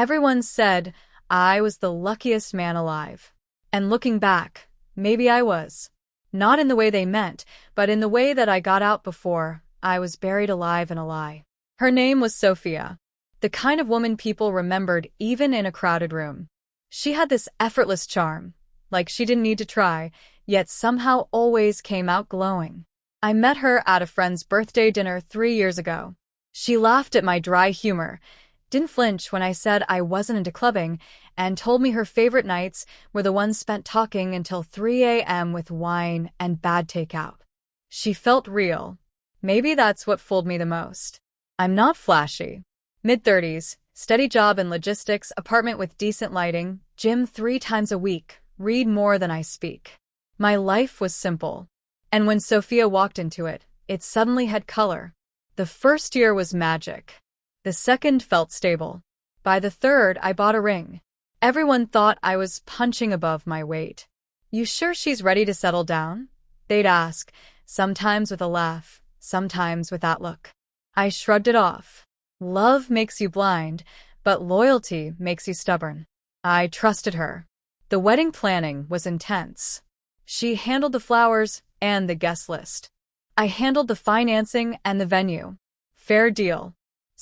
Everyone said I was the luckiest man alive. And looking back, maybe I was. Not in the way they meant, but in the way that I got out before I was buried alive in a lie. Her name was Sophia, the kind of woman people remembered even in a crowded room. She had this effortless charm, like she didn't need to try, yet somehow always came out glowing. I met her at a friend's birthday dinner 3 years ago. She laughed at my dry humor, didn't flinch when I said I wasn't into clubbing, and told me her favorite nights were the ones spent talking until 3 a.m. with wine and bad takeout. She felt real. Maybe that's what fooled me the most. I'm not flashy. Mid-30s, steady job in logistics, apartment with decent lighting, gym 3 times a week, read more than I speak. My life was simple. And when Sophia walked into it, it suddenly had color. The first year was magic. The second felt stable. By the third, I bought a ring. Everyone thought I was punching above my weight. "You sure she's ready to settle down?" they'd ask, sometimes with a laugh, sometimes with that look. I shrugged it off. Love makes you blind, but loyalty makes you stubborn. I trusted her. The wedding planning was intense. She handled the flowers and the guest list. I handled the financing and the venue. Fair deal.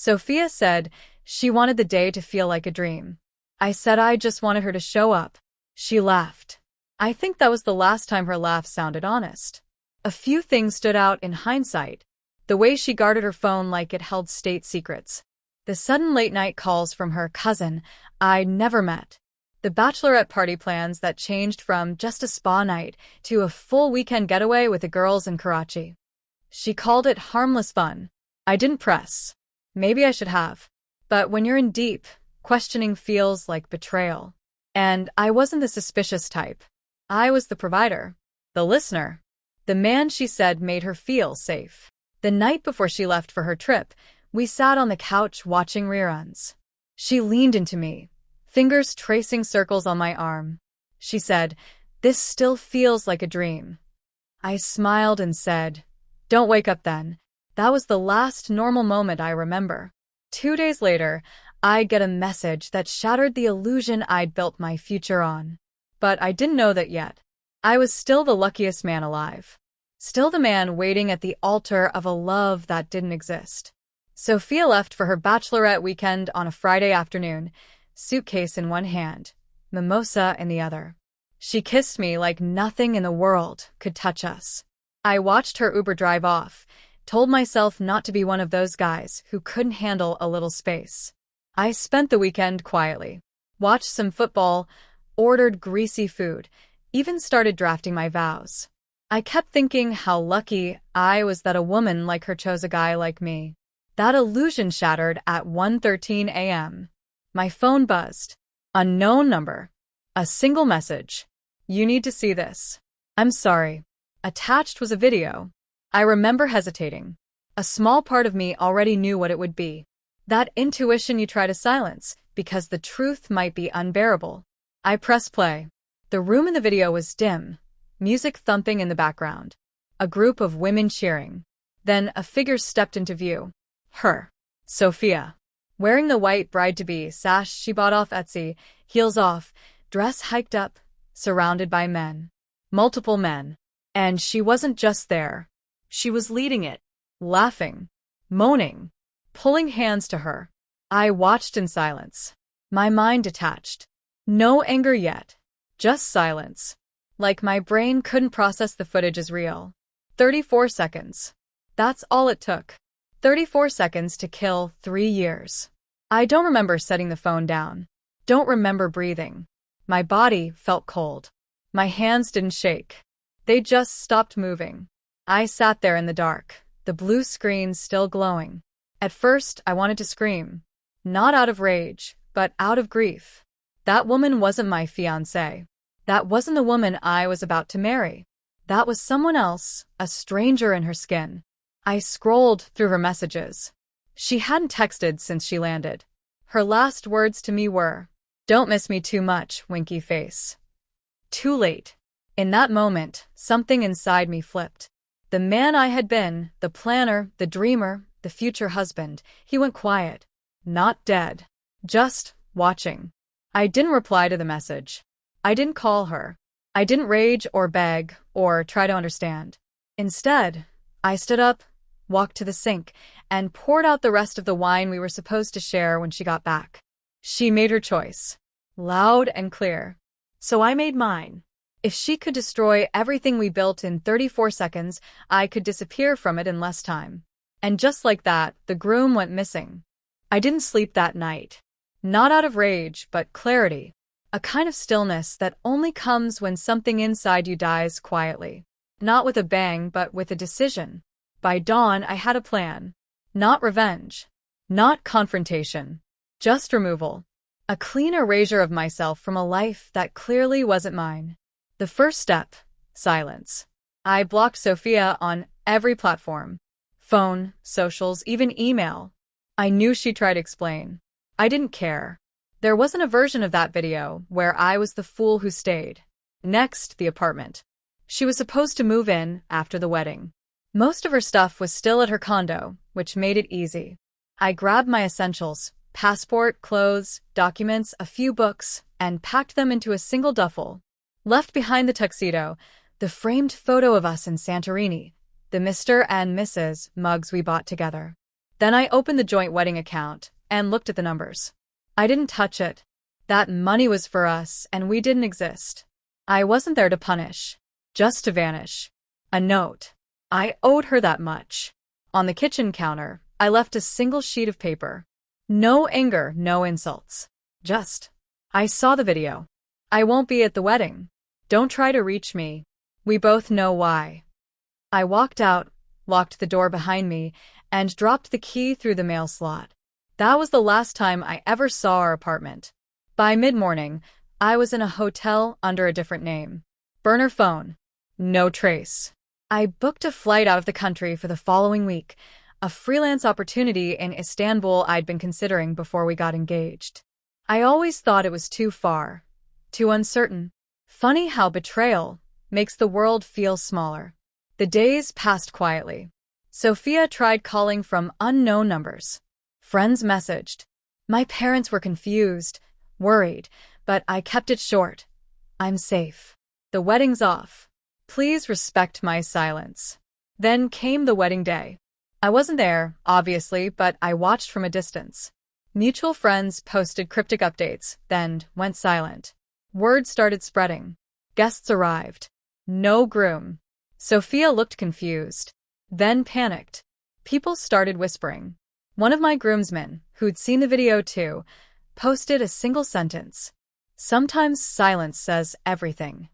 Sophia said she wanted the day to feel like a dream. I said I just wanted her to show up. She laughed. I think that was the last time her laugh sounded honest. A few things stood out in hindsight. The way she guarded her phone like it held state secrets. The sudden late-night calls from her cousin I'd never met. The bachelorette party plans that changed from just a spa night to a full weekend getaway with the girls in Karachi. She called it harmless fun. I didn't press. Maybe I should have. But when you're in deep, questioning feels like betrayal. And I wasn't the suspicious type. I was the provider. The listener. The man she said made her feel safe. The night before she left for her trip, we sat on the couch watching reruns. She leaned into me, fingers tracing circles on my arm. She said, "This still feels like a dream." I smiled and said, "Don't wake up then." That was the last normal moment I remember. 2 days later, I get a message that shattered the illusion I'd built my future on. But I didn't know that yet. I was still the luckiest man alive. Still the man waiting at the altar of a love that didn't exist. Sophia left for her bachelorette weekend on a Friday afternoon, suitcase in one hand, mimosa in the other. She kissed me like nothing in the world could touch us. I watched her Uber drive off, told myself not to be one of those guys who couldn't handle a little space. I spent the weekend quietly, watched some football, ordered greasy food, even started drafting my vows. I kept thinking how lucky I was that a woman like her chose a guy like me. That illusion shattered at 1:13 a.m. My phone buzzed. Unknown number. A single message. "You need to see this." "I'm sorry." Attached was a video. I remember hesitating. A small part of me already knew what it would be. That intuition you try to silence, because the truth might be unbearable. I pressed play. The room in the video was dim, music thumping in the background. A group of women cheering. Then a figure stepped into view. Her. Sophia. Wearing the white bride-to-be sash she bought off Etsy, heels off, dress hiked up, surrounded by men. Multiple men. And she wasn't just there. She was leading it. Laughing. Moaning. Pulling hands to her. I watched in silence. My mind detached. No anger yet. Just silence. Like my brain couldn't process the footage as real. 34 seconds. That's all it took. 34 seconds to kill 3 years. I don't remember setting the phone down. Don't remember breathing. My body felt cold. My hands didn't shake. They just stopped moving. I sat there in the dark, the blue screen still glowing. At first, I wanted to scream. Not out of rage, but out of grief. That woman wasn't my fiancé. That wasn't the woman I was about to marry. That was someone else, a stranger in her skin. I scrolled through her messages. She hadn't texted since she landed. Her last words to me were, "Don't miss me too much, winky face." Too late. In that moment, something inside me flipped. The man I had been, the planner, the dreamer, the future husband, he went quiet. Not dead. Just watching. I didn't reply to the message. I didn't call her. I didn't rage or beg or try to understand. Instead, I stood up, walked to the sink, and poured out the rest of the wine we were supposed to share when she got back. She made her choice, loud and clear. So I made mine. If she could destroy everything we built in 34 seconds, I could disappear from it in less time. And just like that, the groom went missing. I didn't sleep that night. Not out of rage, but clarity. A kind of stillness that only comes when something inside you dies quietly. Not with a bang, but with a decision. By dawn, I had a plan. Not revenge. Not confrontation. Just removal. A clean erasure of myself from a life that clearly wasn't mine. The first step, silence. I blocked Sophia on every platform. Phone, socials, even email. I knew she'd try to explain. I didn't care. There wasn't a version of that video where I was the fool who stayed. Next, the apartment. She was supposed to move in after the wedding. Most of her stuff was still at her condo, which made it easy. I grabbed my essentials, passport, clothes, documents, a few books, and packed them into a single duffel. Left behind the tuxedo, the framed photo of us in Santorini, the Mr. and Mrs. mugs we bought together. Then I opened the joint wedding account and looked at the numbers. I didn't touch it. That money was for us, and we didn't exist. I wasn't there to punish, just to vanish. A note. I owed her that much. On the kitchen counter, I left a single sheet of paper. No anger, no insults. Just, I saw the video. I won't be at the wedding. Don't try to reach me. We both know why. I walked out, locked the door behind me, and dropped the key through the mail slot. That was the last time I ever saw our apartment. By mid-morning, I was in a hotel under a different name. Burner phone. No trace. I booked a flight out of the country for the following week, a freelance opportunity in Istanbul I'd been considering before we got engaged. I always thought it was too far, too uncertain. Funny how betrayal makes the world feel smaller. The days passed quietly. Sophia tried calling from unknown numbers. Friends messaged. My parents were confused, worried, but I kept it short. I'm safe. The wedding's off. Please respect my silence. Then came the wedding day. I wasn't there, obviously, but I watched from a distance. Mutual friends posted cryptic updates, then went silent. Word started spreading. Guests arrived. No groom. Sophia looked confused. Then panicked. People started whispering. One of my groomsmen, who'd seen the video too, posted a single sentence. Sometimes silence says everything.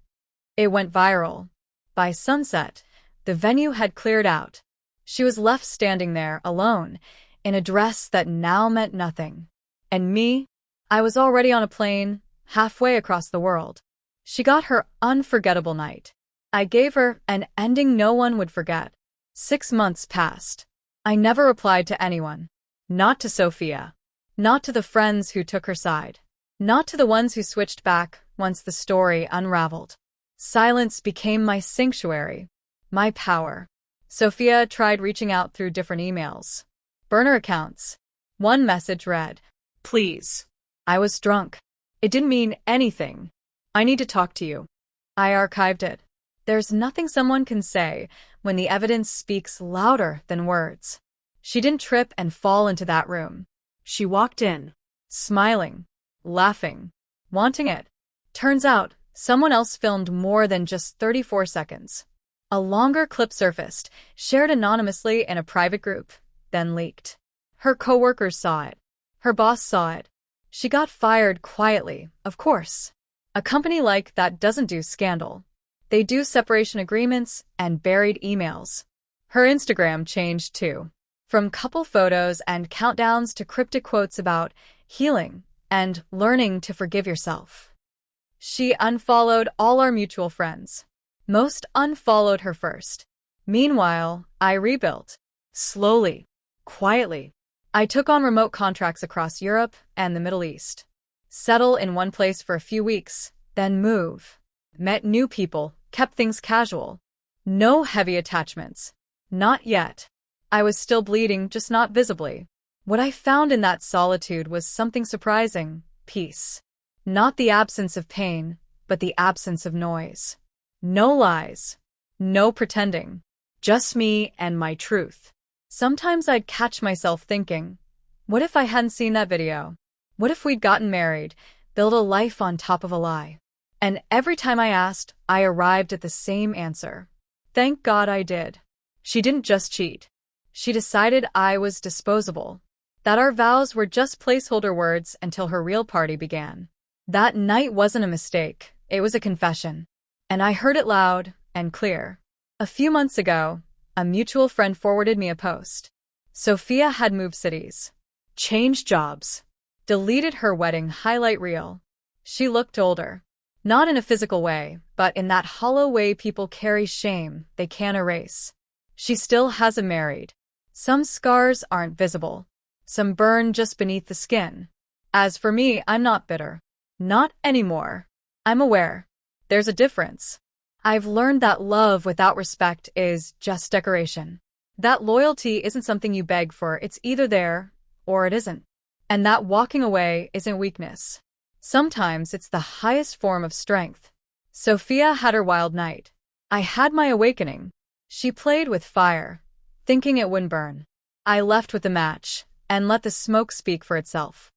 It went viral. By sunset, the venue had cleared out. She was left standing there, alone, in a dress that now meant nothing. And me? I was already on a plane, halfway across the world. She got her unforgettable night. I gave her an ending no one would forget. 6 months passed. I never replied to anyone. Not to Sophia. Not to the friends who took her side. Not to the ones who switched back once the story unraveled. Silence became my sanctuary, my power. Sophia tried reaching out through different emails. Burner accounts. One message read, "Please." I was drunk. It didn't mean anything. "I need to talk to you." I archived it. There's nothing someone can say when the evidence speaks louder than words. She didn't trip and fall into that room. She walked in, smiling, laughing, wanting it. Turns out, someone else filmed more than just 34 seconds. A longer clip surfaced, shared anonymously in a private group, then leaked. Her coworkers saw it. Her boss saw it. She got fired quietly, of course. A company like that doesn't do scandal. They do separation agreements and buried emails. Her Instagram changed too. From couple photos and countdowns to cryptic quotes about healing and learning to forgive yourself. She unfollowed all our mutual friends. Most unfollowed her first. Meanwhile, I rebuilt. Slowly. Quietly. I took on remote contracts across Europe and the Middle East. Settle in one place for a few weeks, then move. Met new people, kept things casual. No heavy attachments. Not yet. I was still bleeding, just not visibly. What I found in that solitude was something surprising, Peace. Not the absence of pain, but the absence of noise. No lies. No pretending. Just me and my truth. Sometimes I'd catch myself thinking, what if I hadn't seen that video? What if we'd gotten married, built a life on top of a lie? And every time I asked, I arrived at the same answer. Thank God I did. She didn't just cheat. She decided I was disposable. That our vows were just placeholder words until her real party began. That night wasn't a mistake, it was a confession. And I heard it loud and clear. A few months ago, a mutual friend forwarded me a post. Sophia had moved cities, changed jobs, deleted her wedding highlight reel. She looked older. Not in a physical way, but in that hollow way people carry shame they can't erase. She still hasn't married. Some scars aren't visible. Some burn just beneath the skin. As for me, I'm not bitter. Not anymore. I'm aware. There's a difference. I've learned that love without respect is just decoration. That loyalty isn't something you beg for, it's either there or it isn't. And that walking away isn't weakness. Sometimes it's the highest form of strength. Sophia had her wild night. I had my awakening. She played with fire, thinking it wouldn't burn. I left with the match and let the smoke speak for itself.